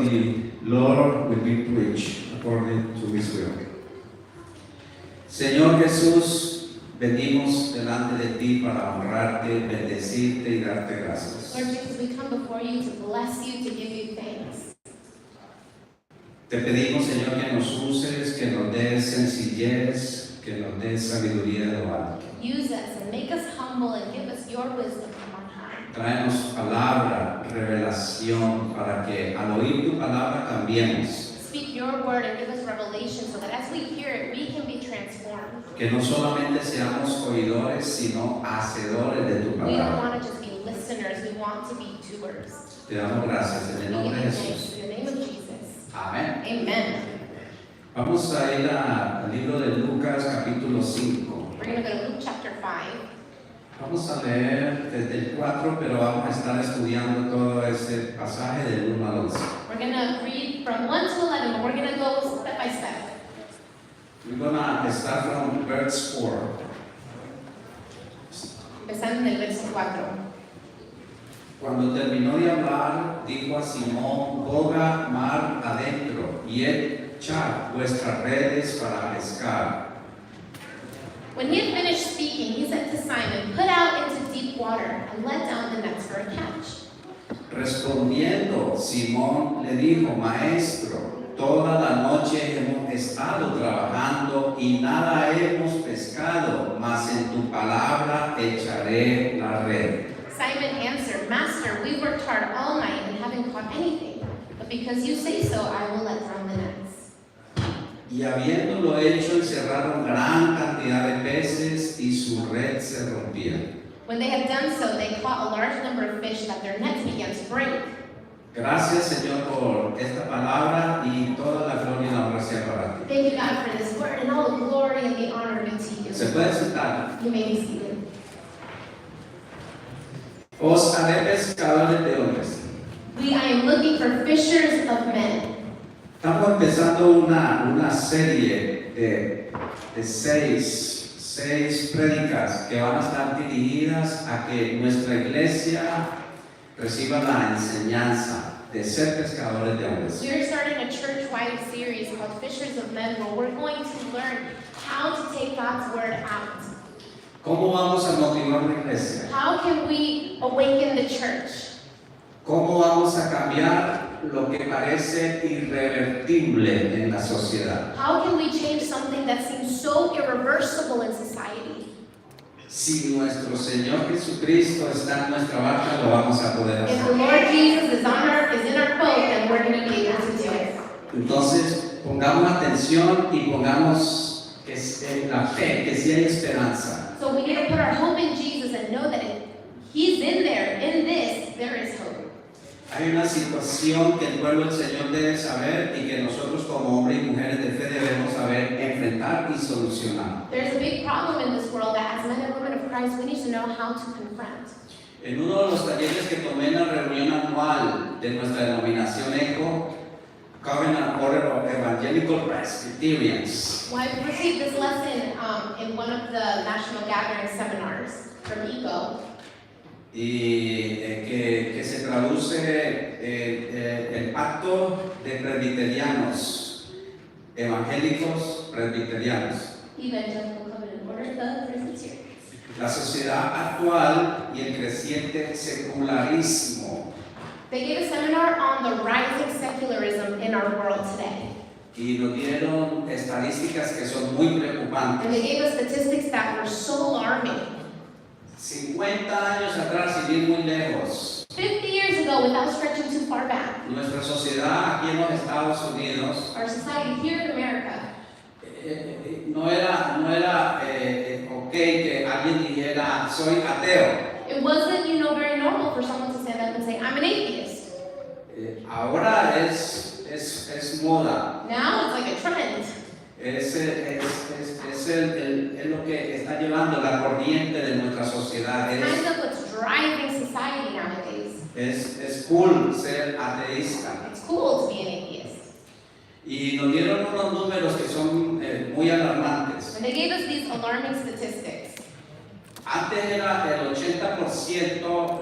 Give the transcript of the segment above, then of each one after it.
the Lord will be preached according to His will. Señor Jesús, venimos delante de ti para honrarte, bendecirte y darte gracias. Lord Jesus, we come before you to bless you, to give you thanks. Te pedimos, Señor, que nos uses, que nos des sencillez, que nos des sabiduría de lo alto. Use us and make us humble and give us your wisdom from on high. Tráenos palabra, revelación, para que al oír tu palabra cambiemos. Speak your word and give us revelation so that as we hear it, we can be transformed. Que no solamente seamos oidores, sino hacedores de tu We don't palabra. want to just be listeners, we want to be doers. Te damos gracias en el We nombre give de you thanks Jesús. in the name of Jesus. Amén. Amen. Vamos a ir al libro de Lucas, capítulo 5. We're going to go to Luke chapter 5. Vamos a leer desde el 4, pero vamos a estar estudiando todo ese pasaje del 1 al 11. We're going to read from 1 to 11, but we're going to go step by step. We're going to start from verse 4. Empezando en el verso 4. Cuando terminó de hablar, dijo a Simón: boga mar adentro y echad vuestras redes para pescar. When he had finished speaking, he said to Simon, "Put out into deep water and let down the nets for a catch." Respondiendo, Simón le dijo: Maestro, toda la noche hemos estado trabajando y nada hemos pescado, mas en tu palabra echaré la red. Simon answered, "Master, we worked hard all night and haven't caught anything, but because you say so, I will let down the nets." Y habiéndolo hecho, encerraron gran cantidad de peces y su red se rompía. When they had done so, they caught a large number of fish that their nets began to break. Gracias, Señor, por esta palabra y toda la gloria y la honra sea para ti. Thank you, God, for this word, and all the glory and the honor be to you. Se puede sentar. You may be seated. Os haré pescadores de hombres. I am looking for fishers of men. Estamos empezando una serie de seis prédicas que van a estar dirigidas a que nuestra iglesia reciba la enseñanza de ser pescadores de hombres. We are starting a church-wide series called Fishers of Men, where we're going to learn how to take God's word out. ¿Cómo vamos a motivar la iglesia? How can we awaken the church? ¿Cómo vamos a cambiar lo que parece irrevertible en la sociedad? How can we change something that seems so irreversible in society? Si nuestro Señor Jesucristo está en nuestra barca, lo vamos a poder If the hacer. Lord Jesus is in our boat, then we're going to be able to do it. Entonces, pongamos atención y pongamos en la fe, que sí hay esperanza. So we need to put our hope in Jesus and know that if He's in this, there is hope. Hay una situación que el pueblo del Señor debe saber y que nosotros como hombres y mujeres de fe debemos saber enfrentar y solucionar. There's a big problem in this world that as men and women of Christ, we need to know how to confront. En uno de los talleres que tomé en la reunión anual de nuestra denominación ECO, Covenant Order of Evangelical Presbyterians, Well, I received this lesson in one of the national gathering seminars from ECO. y que se traduce el pacto de presbiterianos, evangélicos presbiterianos. Evangelical Covenant Order, the Presbyterians. La sociedad actual y el creciente secularismo. They gave a seminar on the rising secularism in our world today. Y nos dieron estadísticas que son muy And preocupantes. they gave us statistics that were so alarming. 50 años atrás, sin ir muy lejos, 50 years ago, without stretching too far back, nuestra sociedad aquí en los Estados Unidos our society here in America, no era ok que alguien dijera soy ateo. it wasn't, very normal for someone to stand up and say, "I'm an atheist." Ahora es moda. Now it's like a trend. Es lo que está llevando la corriente de nuestra sociedad. It's kind of what's driving society nowadays. Es cool ser ateísta. It's cool to be an atheist. Y nos dieron unos números que son muy alarmantes. And they gave us these alarming statistics. Antes era el 80%,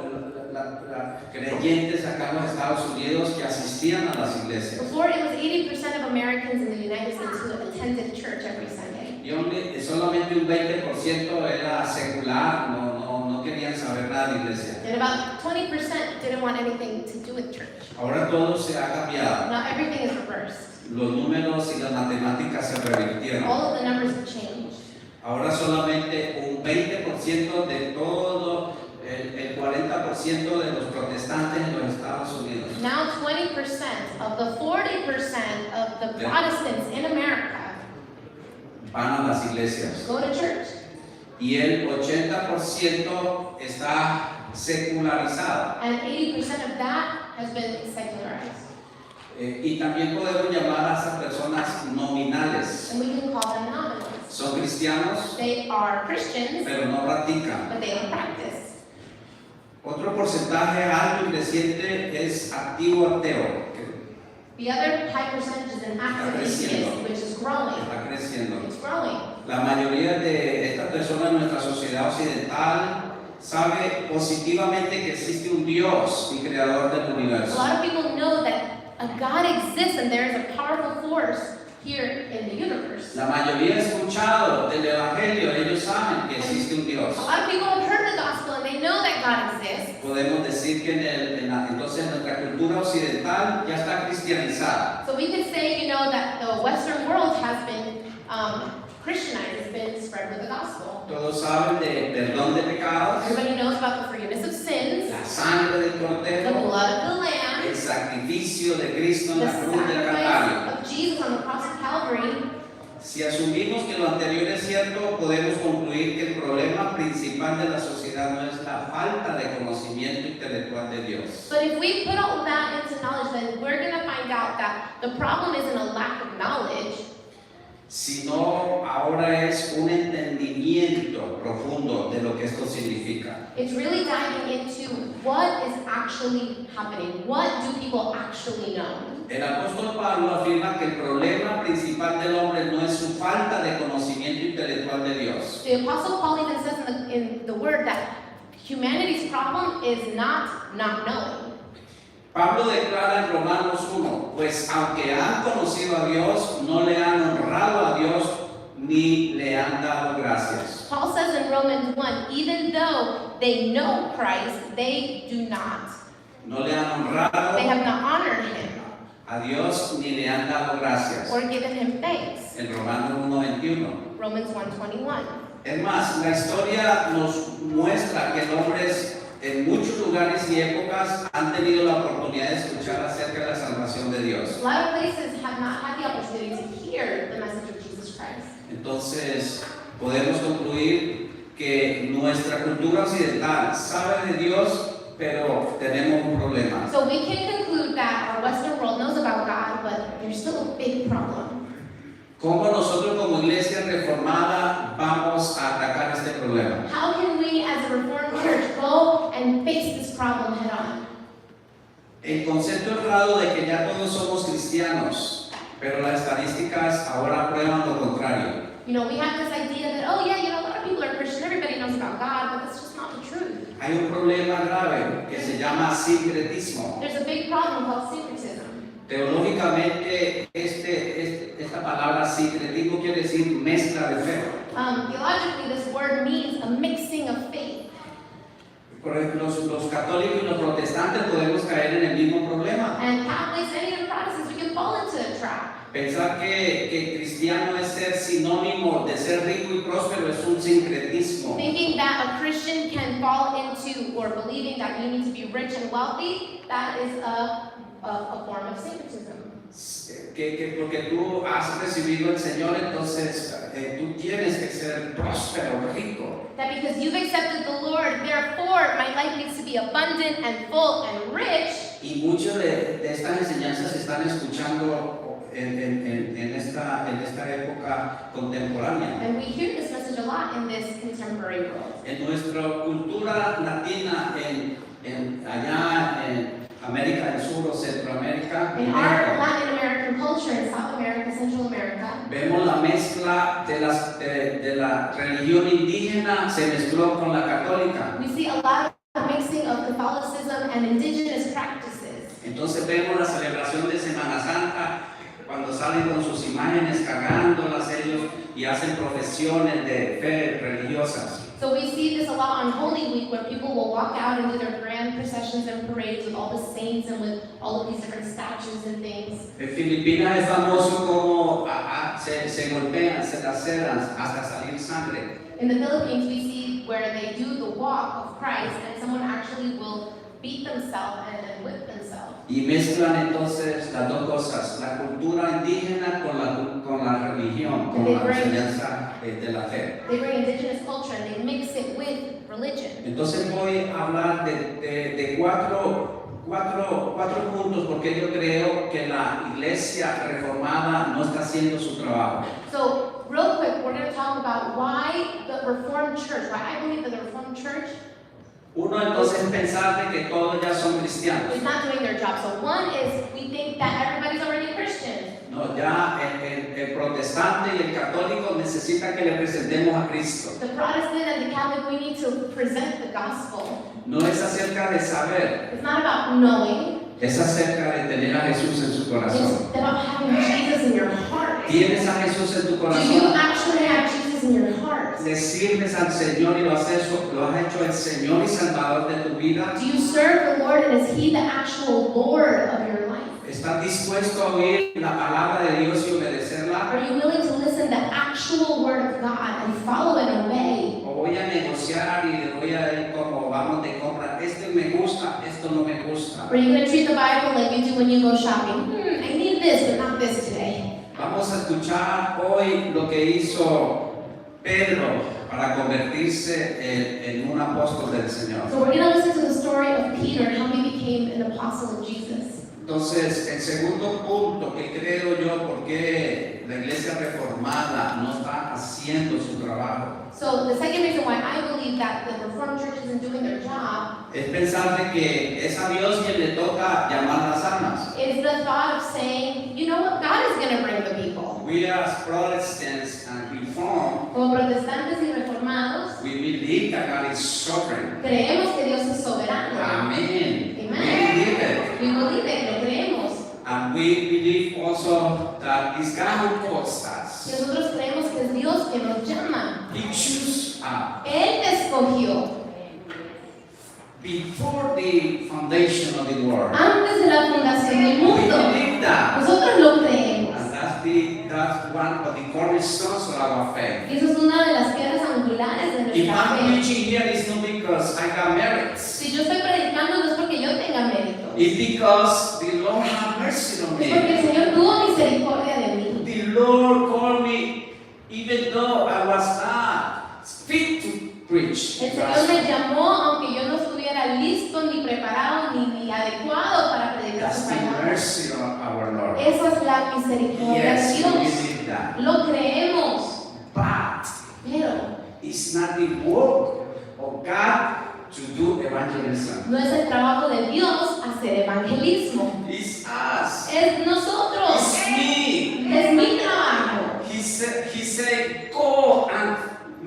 creyentes acá en los Estados Unidos que asistían a las iglesias. Before, it was 80% of Americans in the United States who attended church every Sunday. Y solamente un 20% era secular, no querían saber nada de iglesia. And about 20% didn't want anything to do with church. Ahora todo se ha cambiado. Now everything is reversed. Los números y las matemáticas se revirtieron. All of the numbers have changed. Ahora solamente un 20% de todo, el 40% de los protestantes en los Estados Unidos. Now 20% of the 40% of the Protestants in America Van a las iglesias. go to church. Y el 80% está secularizado. And 80% of that has been secularized. Y también podemos llamar a esas personas nominales. And we can call them nominals. Son cristianos, They are Christians, pero no practican. but they don't practice. Otro porcentaje alto y creciente es activo ateo, que The other high percentage is an active atheist, which is growing. está creciendo. It's growing. La mayoría de estas personas en nuestra sociedad occidental sabe positivamente que existe un Dios y creador del A universo. lot of people know that a God exists and there is a powerful force here in the universe. La mayoría ha escuchado del Evangelio, ellos saben que existe un Dios. A lot of people have heard the gospel and they know that God exists. Podemos decir que entonces nuestra cultura occidental ya está cristianizada. So we could say, you know, that the Western world has been Christianized, has been spread with the gospel. Todos saben de perdón de pecados, Everybody knows about the forgiveness of sins, la sangre del the Cordero, blood of the Lamb, el sacrificio de Cristo en the la cruz del Calvario. sacrifice of Jesus on the cross of Calvary. Si asumimos que lo anterior es cierto, podemos concluir que el problema principal de la sociedad no es la falta de conocimiento intelectual de Dios. But if we put all that into knowledge, then we're going to find out that the problem isn't a lack of knowledge, Sino ahora es un entendimiento profundo de lo que esto significa. it's really diving into what is actually happening. What do people actually know? El apóstol Pablo afirma que el problema principal del hombre no es su falta de conocimiento intelectual de Dios. The Apostle Paul even says in the word that humanity's problem is not knowing. Pablo declara en Romanos 1, pues aunque han conocido a Dios, no le han honrado a Dios ni le han dado gracias. Paul says in Romans 1, even though they know Christ, they do not. No le han honrado They have not honored him a Dios ni le han dado gracias. or given him thanks. En Romanos 1:21. Romans 1:21. Es más, la historia nos muestra que hombres en muchos lugares y épocas han tenido la oportunidad de escuchar acerca de la salvación de Dios. A lot of places have not had the opportunity to hear the message of Jesus Christ. Entonces, podemos concluir que nuestra cultura occidental sabe de Dios, pero tenemos un problema. So we can conclude that our Western world knows about God, but there's still a big problem. ¿Cómo nosotros como iglesia reformada vamos a atacar este problema? How can we as a Reformed church go and face this problem head on? El concepto errado de que ya todos somos cristianos, pero las estadísticas ahora prueban lo contrario. You know, we have this idea that, oh yeah, you know, a lot of people are Christian, everybody knows about God, but that's just not the truth. Hay un problema grave que se llama sincretismo. There's a big problem called syncretism. Teológicamente, esta palabra sincretismo quiere decir mezcla de fe. Theologically, this word means a mixing of faith. Por ejemplo, los católicos y los protestantes podemos caer en el mismo problema. And Catholics, any of the Protestants, we can fall into a trap. Pensar que cristiano es ser sinónimo de ser rico y próspero es un sincretismo. Thinking that a Christian can fall into, or believing that you need to be rich and wealthy, that is a form of syncretism. Que porque tú has recibido el Señor, entonces tú tienes que ser próspero, rico. That because you've accepted the Lord, therefore my life needs to be abundant and full and rich. Y muchas de estas enseñanzas se están escuchando en esta época contemporánea. And we hear this message a lot in this contemporary world. En nuestra cultura latina, allá en América del Sur o Centroamérica, In our Latin American culture, in South America, Central America, vemos la mezcla de la religión indígena se mezcló con la católica. we see a lot of mixing of Catholicism and indigenous practices. Entonces vemos la celebración de Semana Santa cuando salen con sus imágenes cargándolas ellos y hacen profesiones de fe religiosas. So we see this a lot on Holy Week, where people will walk out and do their grand processions and parades with all the saints and with all of these different statues and things. En Filipinas es famoso como se golpean, se laceran hasta salir sangre. In the Philippines, we see where they do the walk of Christ and someone actually will beat themselves and whip themselves. Y mezclan entonces las dos cosas, la cultura indígena con la religión, con la enseñanza de la fe. They bring indigenous culture and they mix it with religion. Entonces voy a hablar de cuatro puntos porque yo creo que la iglesia reformada no está haciendo su trabajo. So, real quick, we're going to talk about why the Reformed Church, why I believe that the Reformed Church Uno entonces pensar de que todos ya son cristianos. is not doing their job. So one is we think that everybody's already Christian. No, ya el protestante y el católico necesitan que le presentemos a Cristo. The Protestant and the Catholic, we need to present the gospel. No es acerca de saber, It's not about knowing. es acerca de tener a Jesús en su corazón. It's about having Jesus in your heart. ¿Tienes a Jesús en tu Do you corazón? actually have Jesus in your heart? ¿Le sirves al Señor y lo has hecho el Señor y Salvador de tu vida? Do you serve the Lord and is He the actual Lord of your life? ¿Estás dispuesto a oír la palabra de Dios y obedecerla? Are you willing to listen to the actual word of God and follow and obey? ¿O voy a negociar y voy a ir como vamos de compra? Esto me gusta, esto no me gusta. Or are you going to treat the Bible like you do when you go shopping? I need this, but not this today. Vamos a escuchar hoy lo que hizo Pedro para convertirse en un apóstol del Señor. So we're going to listen to the story of Peter and how he became an apostle of Jesus. Entonces, el segundo punto que creo yo por qué la iglesia reformada no está haciendo su trabajo So the second reason why I believe that the Reformed Church isn't doing their job es pensar de que es a Dios quien le toca llamar las almas. is the thought of saying, you know what, God is going to bring the people. We as Protestants and Reformed, Como protestantes y reformados, we believe that God is sovereign. creemos que Dios es soberano. Amen. We Amen. believe it. We believe it, lo creemos. And we believe also that it's God who calls Y us. nosotros creemos que es Dios que nos llama. He chose us. Él te escogió. Before the foundation of the world. Antes de la fundación del We mundo. believe that. Nosotros lo creemos. And that's one of the cornerstones of our faith. Y eso es una de las piedras angulares de If nuestra I'm fe. preaching here, it's not because I got merits. Si yo estoy predicando no es porque yo tenga méritos. It's because the Lord had mercy on Es porque el me. Señor tuvo misericordia de mí. The Lord called me even though I was not fit to preach. El Señor me llamó aunque yo no estuviera listo, ni preparado, ni adecuado para predicar That's su the palabra. mercy of our Lord. Esa es la misericordia Yes, de we Dios. believe that. Lo creemos. But Pero it's not the work of God to do evangelism. no es el trabajo de Dios hacer evangelismo. It's us. Es nosotros. It's me. Es mi trabajo. He said, go and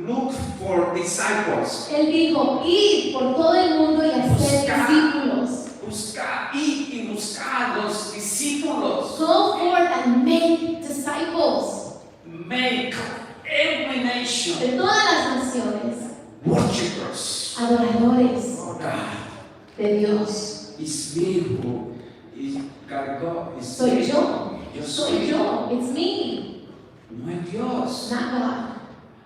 look for disciples. Él dijo, id por todo el mundo y hacer discípulos. Buscar, ir y buscar los discípulos. Go forth and make disciples Make every nation de todas las naciones, worshipers adoradores of God. de Dios. It's me who is God. It's Soy me. yo. Yo Soy soy yo. It's me, No es Dios. not God.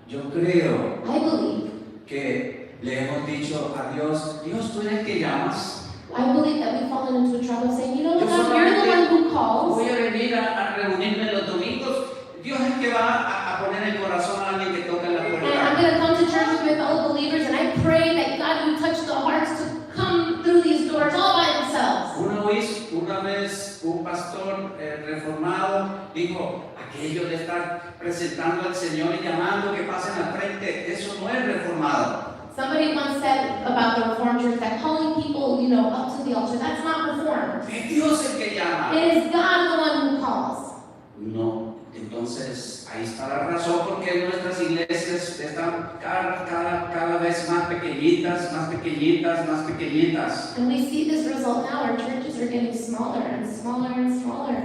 Yo creo I believe. que le hemos dicho a Dios, Dios, tú eres el que llamas. I believe that we've fallen into a trap of saying, you know Yo what, God, you're the one who calls. voy a venir a reunirme los domingos. Dios es el que va a poner el corazón a alguien que toca en la And I'm puerta. going to come to church with my fellow believers, and I pray that God will touch the hearts to come through these doors all by themselves. Una vez un pastor reformado dijo, aquello de estar presentando al Señor y llamando que pasen al frente, eso no es reformado. Somebody once said about the Reformed Church that calling people, up to the altar, that's not reformed. Es Dios el que llama. It is God the one who calls. No, entonces ahí está la razón porque nuestras iglesias iglesias están cada vez más pequeñitas, más pequeñitas, más pequeñitas. And we see this result now. Our churches are getting smaller and smaller and smaller.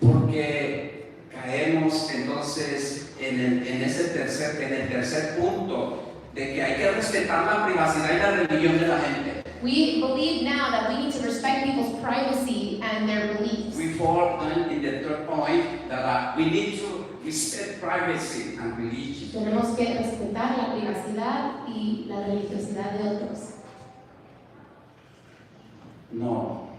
Porque caemos entonces en el tercer punto de que hay que respetar la privacidad y la religión de la gente. We believe now that we need to respect people's privacy and their beliefs. We fall then in the third point that we need to respect privacy and religion. Tenemos que respetar la privacidad y la religiosidad de otros. No.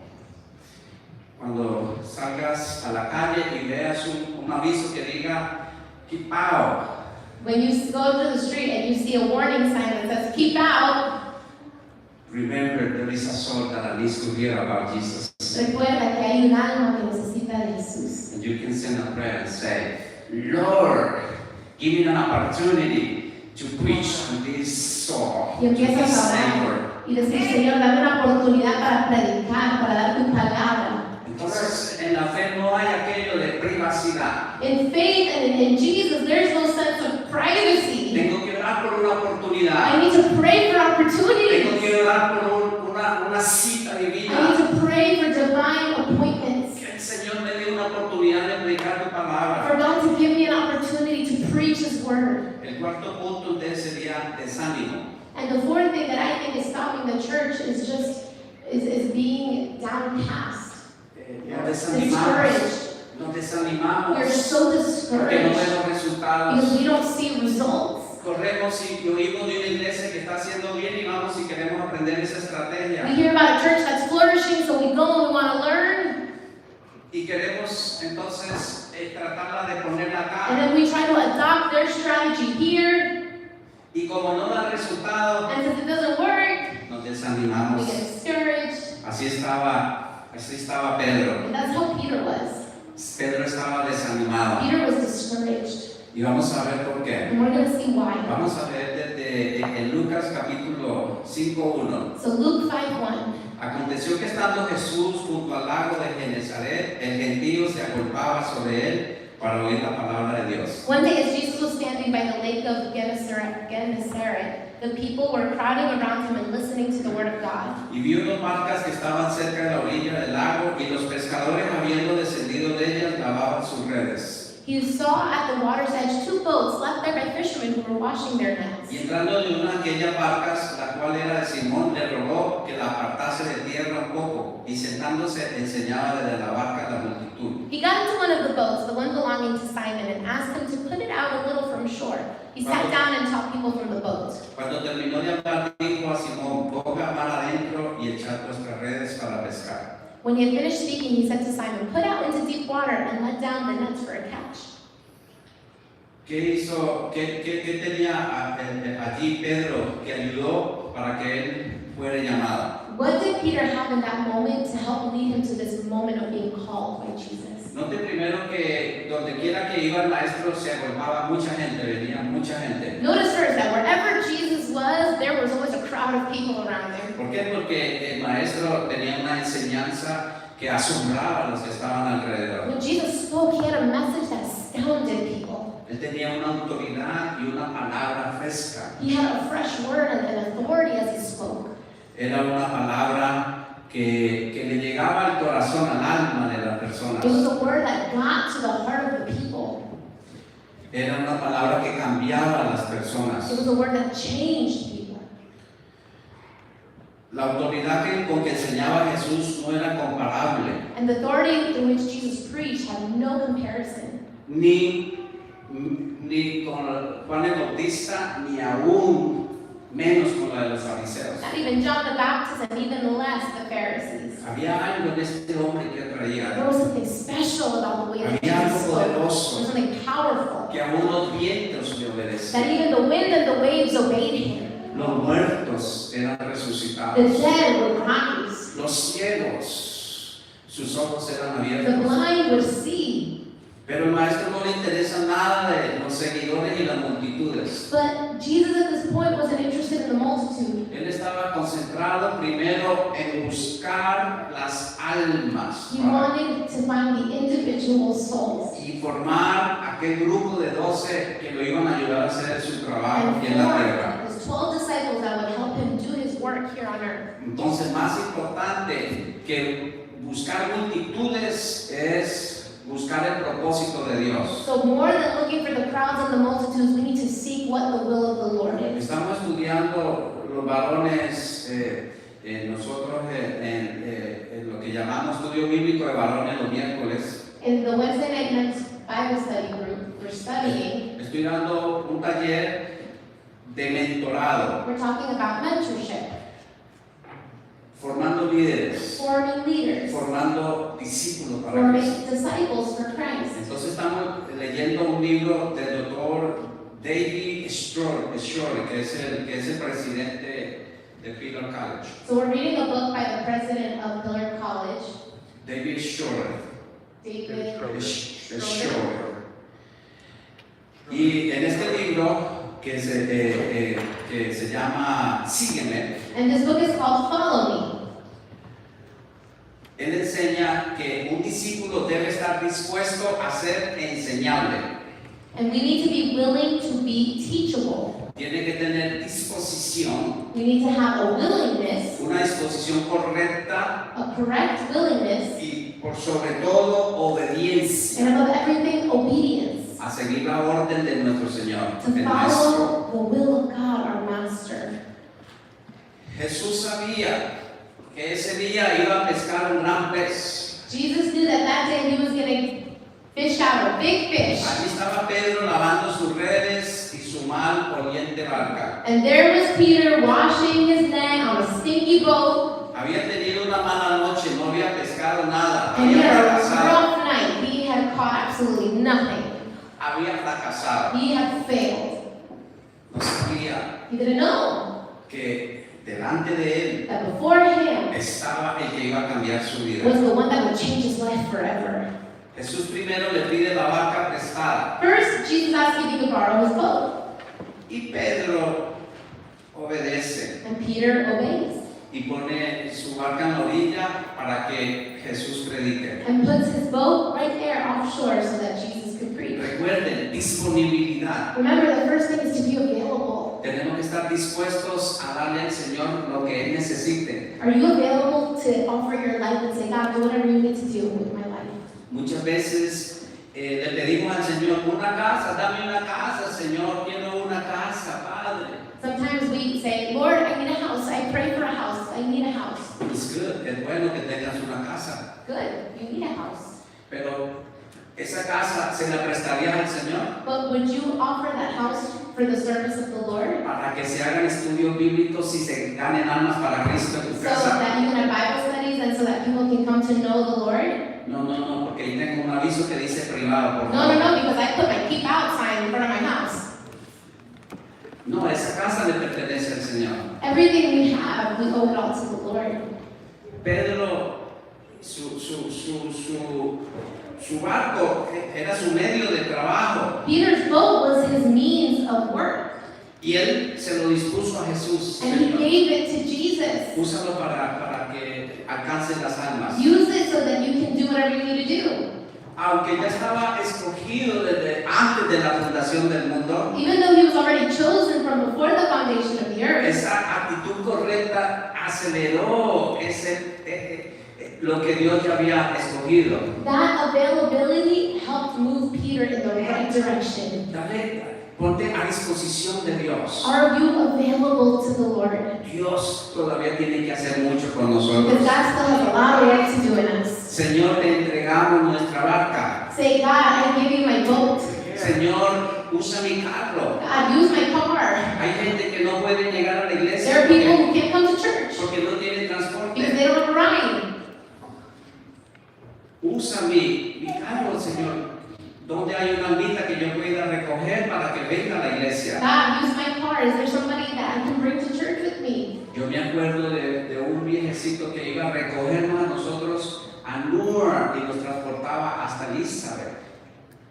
Cuando salgas a la calle y veas un aviso que diga keep out. When you go to the street and you see a warning sign that says keep out, remember there is a soul that needs to hear about Jesus. recuerda que hay un alma que necesita de Jesús. And you can send a prayer and say, Lord, give me an opportunity to preach to this soul, Y to empiezas this a neighbor. orar y decir, Señor, dame una oportunidad para predicar, para dar tu palabra. Entonces, en la fe no hay aquello de privacidad. In faith and in Jesus, there's no sense of privacy. Tengo que orar por una I oportunidad. need to pray for Tengo opportunities. que orar por una cita I need divina. to pray for divine appointments. Que el Señor me dé una oportunidad de predicar tu palabra. For God to give me an opportunity to preach His word. El cuarto punto entonces sería desánimo. And the fourth thing that I think is stopping the church is just is being downcast, Nos desanimamos. discouraged. Nos desanimamos. We're so Porque no discouraged vemos resultados. because we don't see results. Corremos y oímos de una iglesia que está haciendo bien y vamos y queremos aprender esa We estrategia. hear about a church that's flourishing, so we go and we want to learn, Y queremos entonces tratarla de ponerla and acá. then we try to adopt their strategy here, Y como no da resultado, and since it doesn't work, nos we desanimamos. get discouraged. Así estaba Pedro. And that's how Peter was. Pedro estaba desanimado. Peter was discouraged. Y vamos a ver por qué. And we're going to see why. Vamos a ver desde en Lucas capítulo 5:1. So Luke 5:1. Aconteció que estando Jesús junto al lago de Genesaret, el gentío se agolpaba sobre él para oír la palabra de Dios. One day, as Jesus was standing by the lake of Gennesaret, the people were crowding around him and listening to the word of God. Y vio dos barcas que estaban cerca de la orilla del lago, y los pescadores, habiendo descendido de ellas, lavaban sus redes. He saw at the water's edge two boats left there by fishermen who were washing their nets. Y entrando de una de aquellas barcas, la cual era de Simón, le rogó que la apartase de tierra un poco, y sentándose enseñaba desde la barca a la multitud. He got into one of the boats, the one belonging to Simon, and asked him to put it out a little from shore. He sat down and taught people from the boat. Cuando terminó de hablar, dijo a Simón, ponga mar adentro y echad vuestras redes para pescar. When he had finished speaking, he said to Simon, "Put out into deep water and let down the nets for a catch." ¿Qué hizo? ¿Qué tenía allí Pedro que ayudó para que él fuera llamado? What did Peter have in that moment to help lead him to this moment of being called by Jesus? Note primero que donde quiera que iba el maestro se agolpaba mucha gente, venía mucha gente. Notice first that wherever Jesus was, there was always a crowd of people around him. ¿Por qué? Porque el maestro tenía una enseñanza que asombraba a los que estaban alrededor. When Jesus spoke, he had a message that astounded people. Él tenía una autoridad y una palabra fresca. He had a fresh word and authority as he spoke. Era una palabra que le llegaba al corazón, al alma de las personas. It was a word that got to the heart of the people. Era una palabra que cambiaba a las It personas. was a word that changed people. La autoridad con que enseñaba Jesús no era comparable, And the authority through which Jesus preached had no comparison. ni con Juan el Bautista, ni aún menos con la de los fariseos. Not even John the Baptist and even less the Pharisees. Había algo en este hombre que There traía, was something special about the way that había Jesus algo spoke. There poderoso, was something powerful. que aún los vientos le That obedecían. even the wind and the waves obeyed him. Los muertos eran The resucitados. dead would rise. Los ciegos, sus ojos eran The abiertos. blind would see. Pero el maestro no le interesa nada de los seguidores y las multitudes. But Jesus at this point wasn't interested in the multitude. Él estaba concentrado primero en buscar las almas He wanted to find the individual souls y formar aquel grupo de 12 que lo iban a ayudar a hacer su trabajo And aquí en la tierra. formed his 12 disciples that would help him do his work here on earth. Entonces, más importante que buscar multitudes es buscar el propósito de Dios. So more than looking for the crowds and the multitudes, we need to seek what the will of the Lord is. Estamos estudiando los varones, nosotros en lo que llamamos estudio bíblico de varones los miércoles. In the Wednesday night men's Bible study group, we're studying, Estoy dando un taller de mentorado, we're talking about mentorship, formando líderes, forming leaders, formando discípulos para forming Cristo. disciples for Christ. Entonces estamos leyendo un libro del doctor David Shore, que es el presidente de Pillar College. So we're reading a book by the president of Pillar College, David Shore. David Shore. Y en este libro que se llama Sígueme, and this book is called Follow Me. él enseña que un discípulo debe estar dispuesto a ser enseñable. And we need to be willing to be teachable. Tiene que tener disposición, We need to have a willingness, una disposición correcta a correct willingness, y por sobre todo obediencia and above everything, obedience, a seguir la orden de nuestro Señor, to el Maestro. follow the will of God, our Master. Jesús sabía que ese día iba a pescar un gran pez. Jesus knew that day he was going to fish out a big fish. Allí estaba Pedro lavando sus redes y su mal oliente barca. And there was Peter washing his net on a stinky boat. Había tenido una mala noche, no había pescado nada, And he había had a fracasado. rough night. He had caught absolutely nothing. Había fracasado. He had failed. No sabía He didn't know que delante de él that before him estaba el que iba a cambiar su vida. was the one that would change his life forever. Jesús primero le pide la barca prestada First, Jesus asked if he could borrow his boat. y Pedro obedece And Peter obeys y pone su barca en la orilla para que Jesús predique. and puts his boat right there offshore so that Jesus could preach. Recuerden, disponibilidad. Remember, the first thing is to be available. Tenemos que estar dispuestos a darle al Señor lo que Él necesite. Are you available to offer your life and say, God, do whatever you need to do with my life? Muchas veces le pedimos al Señor una casa, dame una casa, Señor, quiero una casa, Padre. Sometimes we say, Lord, I need a house. I pray for a house. I need a house. It's good, es bueno que tengas una casa, Good, you need a house. pero esa casa se la prestarías al Señor But would you offer that house for the service of the Lord? para que se hagan estudios bíblicos y se ganen almas para Cristo en tu So casa. that you can have Bible studies and so that people can come to know the Lord? No, porque ahí tengo un aviso que dice privado, por No, favor. because I put my keep out sign in front of my house. No, esa casa le pertenece al Señor. Everything we have, we owe it all to the Lord. Pedro, su barco era su medio de trabajo Peter's boat was his means of work, y él se lo dispuso a Jesús. and he Señor, gave it to Jesus. úsalo para que alcancen las almas. Use it so that you can do whatever you need to do. Aunque ya estaba escogido desde antes de la fundación del mundo, Even though he was already chosen from before the foundation of the earth, esa actitud correcta aceleró lo que Dios ya había escogido. that availability helped move Peter in the right direction. Ponte a disposición de Dios. Are you available to the Lord? Dios todavía tiene que hacer mucho con Because nosotros. God still has a lot of work to do in us. Señor, te entregamos nuestra barca. Say, God, I give you my boat. Señor, usa mi carro. God, use my car. Hay gente que no puede llegar a la iglesia There are people who can't come to church porque no tienen because transporte. they don't have a ride. Usa mi carro, Señor. ¿Dónde hay una almita que yo pueda recoger para que venga a la iglesia? God, use my car. Is there somebody that I can bring to church with me? Yo me acuerdo de un viejecito que iba a recogernos a nosotros a Newark y nos transportaba hasta Elizabeth.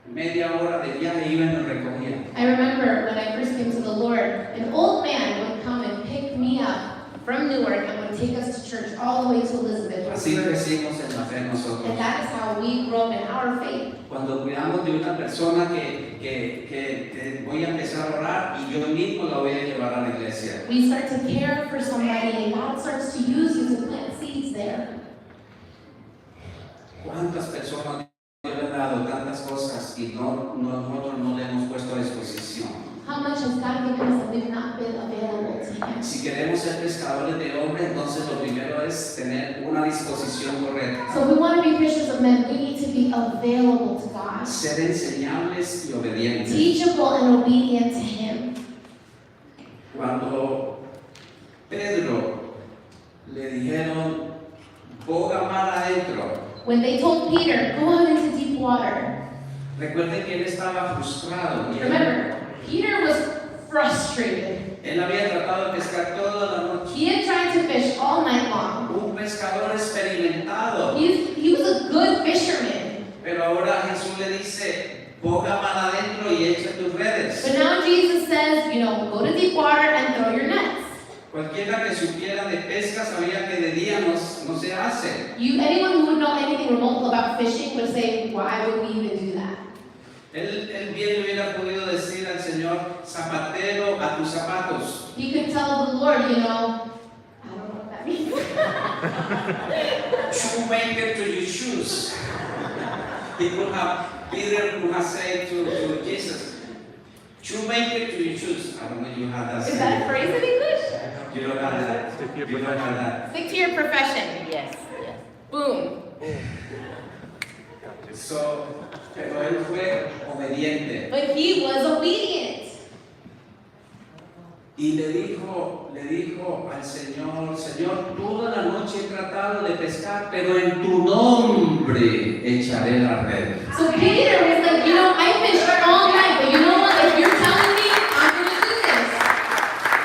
Media hora de viaje iba y nos recogía. I remember when I first came to the Lord, an old man would come and pick me up from Newark and would take us to church all the way to Elizabeth. Así crecimos en la fe nosotros. And that is how we grew up in our faith. Cuando cuando cuidamos de una persona que voy a empezar a orar y yo mismo la voy a llevar a la iglesia. We start to care for somebody and God starts to use you to plant seeds there. ¿Cuántas personas Dios le ha dado tantas cosas y nosotros no le hemos puesto a disposición? How much has God given us that we've not been available to Him? Si queremos ser pescadores de hombres, entonces lo primero es tener una disposición correcta. So if we want to be fishers of men, we need to be available to God, Ser enseñables y obedientes. teachable and obedient to Him. Cuando Pedro le dijeron, boga mar adentro, When they told Peter, go out into deep water, recuerden que él estaba frustrado. remember, Peter was frustrated. Él había tratado de pescar toda la noche. He had tried to fish all night long. Un pescador experimentado. He was a good fisherman. Pero ahora Jesús le dice, boga mar adentro y echa tus redes. But now Jesus says, go to deep water and throw your nets. Cualquiera que supiera de pesca sabía que de día no se hace. Anyone who would know anything remote about fishing would say, why would we even do that? Él bien le hubiera podido decir al Señor, zapatero a tus zapatos. He could tell the Lord, I don't know what that means. Shoemaker to your shoes. Peter could have said to Jesus, shoemaker to your shoes. I don't know if you have that. Is that a phrase in English? You don't have that. You don't have that. Stick to your profession. Yes. Boom. So, pero él fue obediente. But he was obedient. Y le dijo al Señor, Señor, toda la noche he tratado de pescar, pero en tu nombre echaré la red. So Peter was like, I fished all night, but you know what? If you're telling me, I'm going to do this.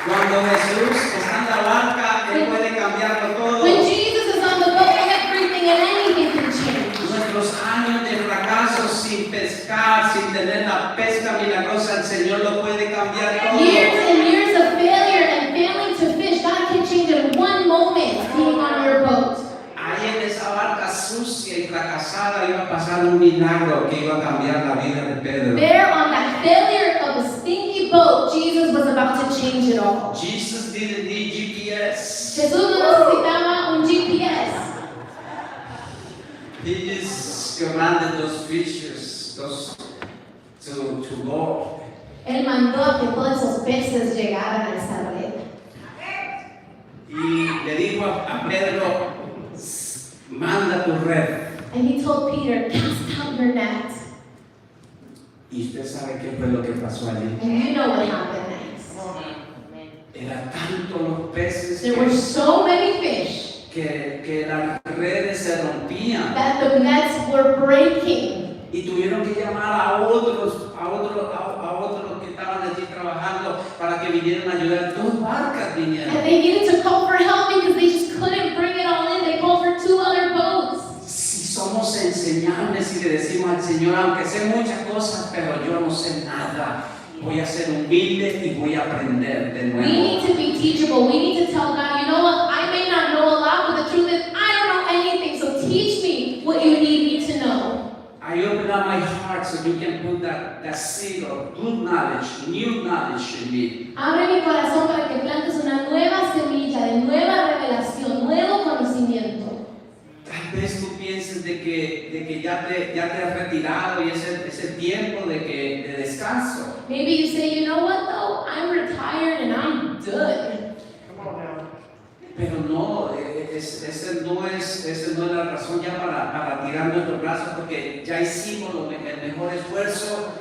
Cuando Jesús está en la barca, Él puede cambiarlo todo. When Jesus is on the boat, everything and anything can change. Nuestros años de fracaso sin pescar, sin tener la pesca milagrosa, el Señor lo puede cambiar todo. Years and years of failure and failing to fish, God can change in one moment being on your boat. Ahí en esa barca sucia y fracasada iba a pasar un milagro que iba a cambiar la vida de Pedro. There on that failure of a stinky boat, Jesus was about to change it all. Jesus didn't need GPS. Jesús no necesitaba un GPS. He just commanded those fishes to go. Él mandó a que todos esos peces llegaran a esa red. Y le dijo a Pedro, manda tu red. And he told Peter, cast out your net. Y usted sabe qué fue lo que pasó allí. And you know what happened next. Era tanto los peces There were so many fish que las redes se rompían. that the nets were breaking. Y tuvieron que llamar a otros que estaban allí trabajando para que vinieran a ayudar. Dos barcas vinieron. And they needed to call for help because they just couldn't bring it all in. They called for 2 other boats. Si somos enseñables y le decimos al Señor, aunque sé muchas cosas, pero yo no sé nada, voy a ser humilde y voy a aprender de We nuevo. need to be teachable. We need to tell God, you know what? I may not know a lot, but the truth is I don't know anything. So teach me what you need me to know. I open up my heart so you can put that seed of good knowledge, new knowledge in me. Abre mi corazón para que plantes una nueva semilla de nueva revelación, nuevo conocimiento. Tal vez tú pienses de que ya te has retirado y ese tiempo de descanso. Maybe you say, you know what though? I'm retired and I'm done. Pero no, esa no es la razón ya para tirar nuestros brazos, porque ya hicimos el mejor esfuerzo,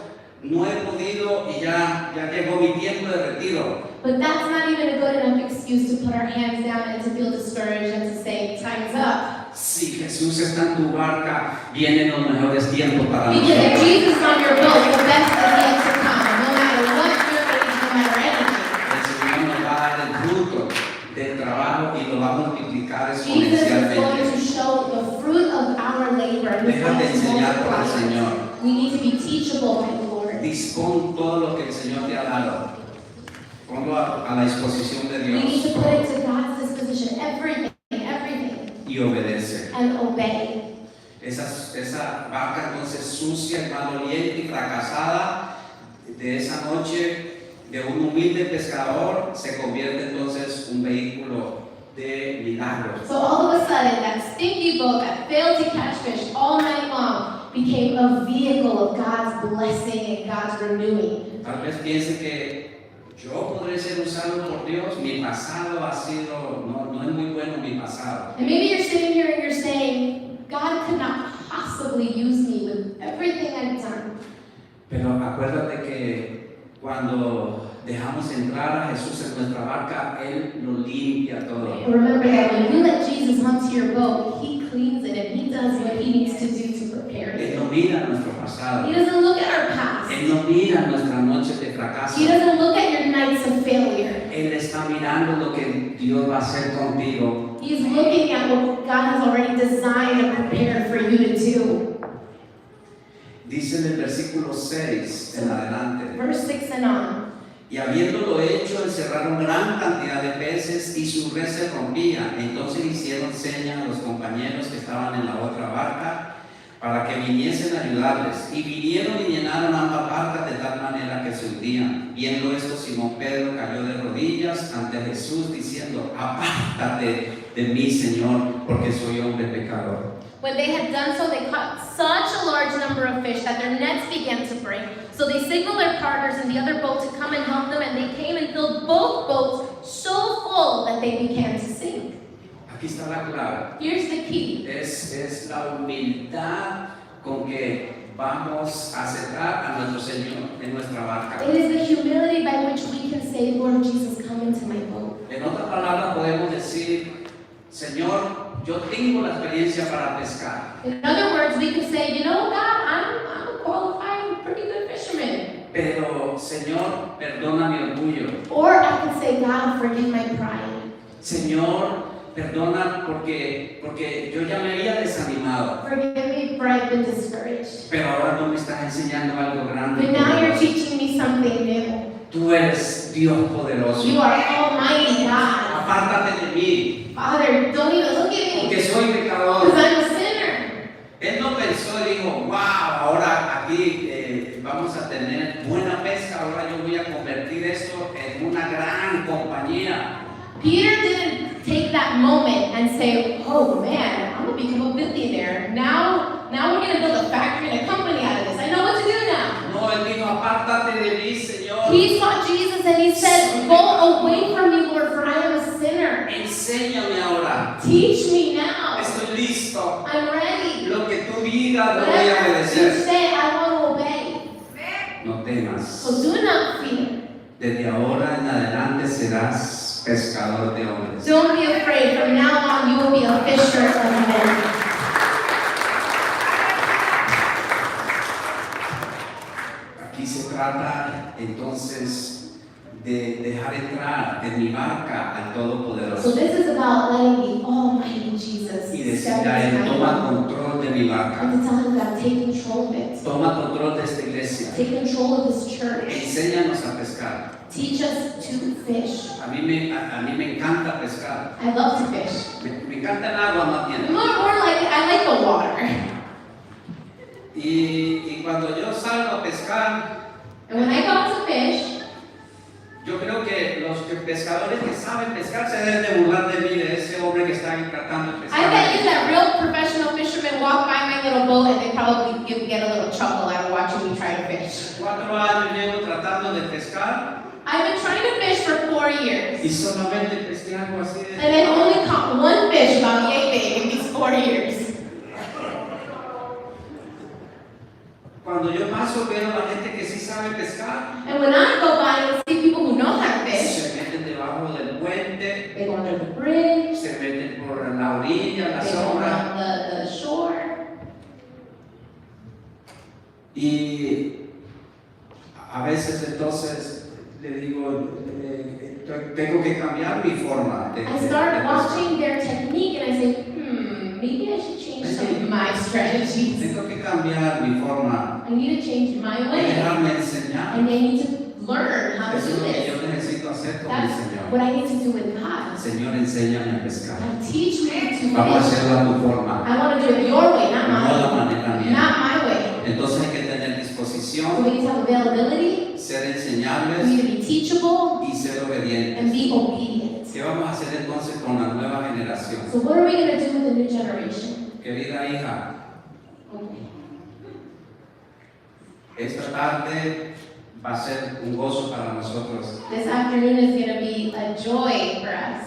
no he podido y ya llegó mi tiempo de retiro. But that's not even a good enough excuse to put our hands down and to feel discouraged and to say, time's up. Si Jesús está en tu barca, vienen los mejores tiempos para Because if nosotros. Jesus is on your boat, the best is yet to come. No matter what you're facing, no matter anything. El Señor nos va a dar el fruto del trabajo y lo va a multiplicar Jesus is going exponencialmente. to show the fruit of our labor. He's Deja going de to enseñar por el multiply. Señor. We need to be teachable by the Lord. Dispón todo lo que el Señor te ha dado. Ponlo a la disposición de We need Dios to put it to God's disposition, everything, y obedece. and obey. esa barca entonces sucia y maloliente y fracasada de esa noche de un humilde pescador se convierte entonces un vehículo de milagros. So all of a sudden, that stinky boat that failed to catch fish all night long became a vehicle of God's blessing and God's renewing. Tal vez piense que yo podré ser usado por Dios, mi pasado ha sido, no es muy bueno mi pasado. And maybe you're sitting here and you're saying, God could not possibly use me with everything I've done. Pero acuérdate que cuando dejamos entrar a Jesús en nuestra barca, Él lo limpia todo. Remember that when you let Jesus onto your boat, He cleans it and He does what He needs to do to prepare Él it. no mira nuestro pasado. He doesn't look at our past. Él no mira nuestras noches de fracaso. He doesn't look at your nights of failure. Él está mirando lo que Dios va a hacer contigo. He's looking at what God has already designed and prepared for you to do. Dice en el versículo 6 en adelante. Verse 6 and on. Y habiéndolo hecho, encerraron gran cantidad de peces y su red se rompía. Entonces hicieron señas a los compañeros que estaban en la otra barca para que viniesen a ayudarles. Y vinieron y llenaron ambas barcas de tal manera que se hundían. Viendo esto, Simón Pedro cayó de rodillas ante Jesús diciendo: apártate de mí, Señor, porque soy hombre pecador. When they had done so, they caught such a large number of fish that their nets began to break. So they signaled their partners in the other boat to come and help them, and they came and filled both boats so full that they began to sink. Aquí está la clave. Here's the key. Es la humildad con que vamos a aceptar a nuestro Señor en nuestra barca. It is the humility by which we can say, Lord Jesus, come into my boat. En otras palabras podemos decir: Señor, yo tengo la experiencia para pescar, In other words, we can say, you know, God, I'm a qualified, pretty good fisherman. pero Señor, perdona mi orgullo. Or I can say, God, forgive my pride. Señor, perdona porque yo ya me había desanimado, Forgive me for I've been discouraged. pero ahora tú me estás enseñando algo grande. But now you're teaching me something new. Tú eres Dios poderoso. You are Almighty God. Apártate de mí, Father, don't even look at me, porque soy pecador. because I'm a sinner. Él no pensó y dijo: wow, ahora aquí vamos a tener buena pesca, ahora yo voy a convertir esto en una gran compañía. Peter didn't take that moment and say, oh man, I'm going to become a billionaire. Now we're going to build a factory and a company out of this. I know what to do now. No, él dijo: apártate de mí, Señor. He saw Jesus and he said, go away from me, Lord, for I am a sinner. Enséñame ahora. Teach me now. Estoy listo. I'm ready. Lo que tú digas lo voy a Whatever you obedecer. say, I want to obey. No temas. So do not fear. Desde ahora en adelante serás pescador de hombres. Don't be afraid. From now on, you will be a fisher of men. Aquí se trata entonces de dejar entrar en mi barca al So Todopoderoso this is about letting the Almighty Jesus y step decirle a into Él: my toma life. control de mi barca, And to tell him, God, take control of it. toma control de esta iglesia, Take control of this church. enséñanos a pescar. Teach us to fish. A mí me encanta pescar, I love to fish. me encanta el agua más bien. More like, I like the water. Y cuando yo salgo a pescar, And when I go out to fish, yo creo que los pescadores que saben pescar se deben de burlar de mí, de ese hombre que está ahí tratando de pescar. I bet you that real professional fishermen walk by my little boat and they probably get a little chuckle out of watching me try to fish. 4 años llevo tratando de pescar I've been trying to fish for 4 years. y solamente pesqué algo así de... And I've only caught one fish about yay big in these 4 years. Cuando yo paso veo a la gente que sí sabe pescar, And when I go by and see people who know how to fish, se meten debajo del puente, they go under the bridge, se meten por la orilla, la they go sombra, around the shore. y a veces entonces le digo, tengo que cambiar mi forma de I start pescar. watching their technique and I say, maybe I should change some of my strategies. Tengo que cambiar mi forma I need to change my y way. dejarme enseñar. And I need to learn how to Eso es do lo que this. yo necesito hacer con el That's Señor. what I need to do with God. Señor, enséñame a pescar. God, teach me to Vamos a fish. hacerlo a tu forma, I want to do it your way, not no a la mine. manera mía. Not my way. Entonces hay que tener So disposición, we need to have availability, ser we need enseñables to be teachable, y ser and obedientes. be obedient. ¿Qué vamos a hacer entonces con la nueva generación? So what are we going to do with the new generation? Querida hija, Okay. esta tarde va a ser un gozo para nosotros. This afternoon is going to be a joy for us.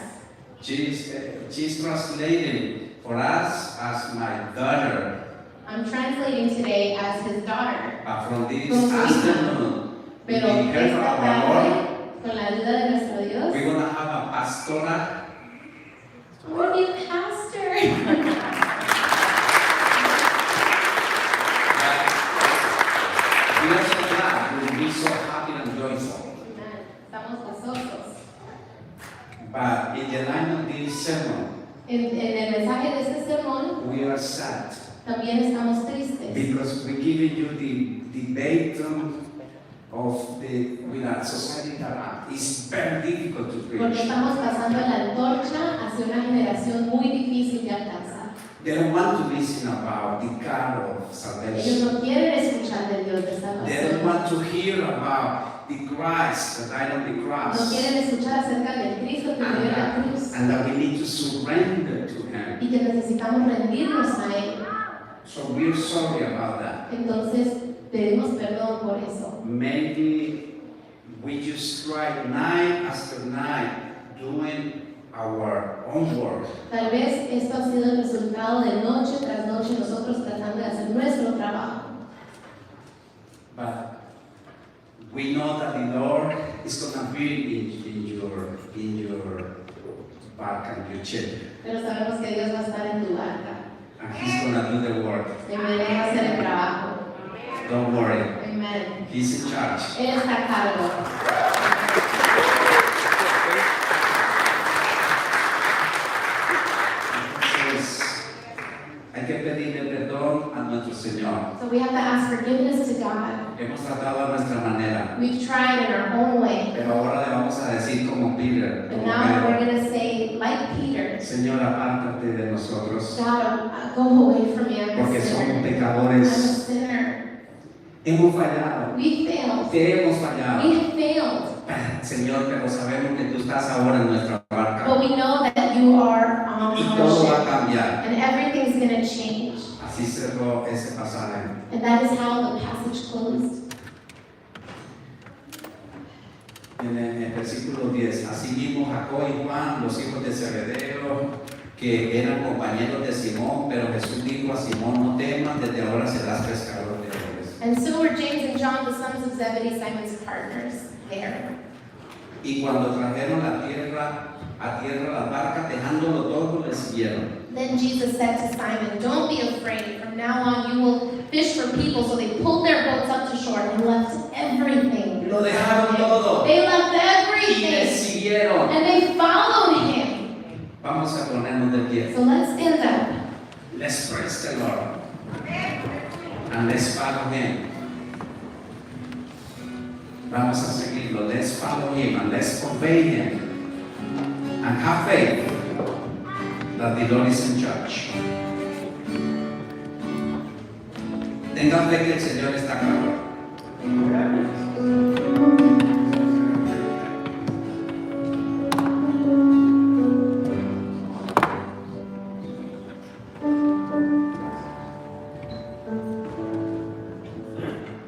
She's translating for us as my daughter. I'm translating today as his daughter. From this Como su hija. afternoon, with Pero the help of esta our tarde, Lord, con la ayuda de nuestro Dios, we're going to have a pastora. I want to be a pastor. We are so glad, we'll be so happy and joyful. Amen. Estamos gozosos. But in the line of this sermon, En el mensaje de este sermón we are sad también estamos tristes. because we're giving you the baton of the with our society that it's very difficult to Porque preach. estamos pasando la antorcha hacia una generación muy difícil de alcanzar. They don't want to listen about the God of Ellos salvation. no quieren escuchar del Dios de They don't salvación. want to hear about the Christ that died on the No cross quieren escuchar acerca del Cristo que murió en la cruz and that we need to surrender to Him. y que necesitamos rendirnos a Él. So we're sorry about that. Entonces pedimos perdón por eso. Maybe we just try night after night doing our own work. Tal vez esto ha sido el resultado de noche tras noche nosotros tratando de hacer nuestro trabajo. But we know that the Lord is going to be in your back and your ship, Pero sabemos que Dios va a estar en tu barca. and He's going to do the work. Él va a hacer el trabajo. Don't worry, Amén. He's in charge. Él está a cargo. Entonces, hay que pedirle perdón a nuestro Señor. So we have to ask forgiveness to God. Hemos tratado a nuestra manera, We've tried in our own way. pero ahora le vamos a decir como Peter, But como now we're Pedro, going to say, like Peter, Señor, apártate de nosotros, God, go away from me. I'm a porque somos sinner. I'm a pecadores. sinner. Hemos fallado, We failed. te hemos fallado. We have failed. Señor, pero sabemos que tú estás ahora en nuestra barca But we know that you are on y our todo va a ship. cambiar. And everything's going to change. Así cerró ese pasaje. And that is how the passage closed. En el versículo 10, asimismo Jacob y Juan, los hijos de Zebedeo, que eran compañeros de Simón, pero Jesús dijo a Simón, no temas, desde ahora serás pescador de hombres. And so were James and John, the sons of Zebedee, Simon's partners, there. Y cuando trajeron a tierra las barcas, dejándolo todo, le siguieron. Then Jesus said to Simon, don't be afraid. From now on you will fish for people. So they pulled their boats up to shore and left everything. Lo dejaron todo They left y le everything. siguieron. And they followed him. Vamos a ponernos de pie. So let's stand up. Let's praise the Lord. And let's follow Him. Vamos a seguirlo. Let's follow Him and let's obey Him. And have faith that the Lord is in charge. Tengan fe que el Señor está acá.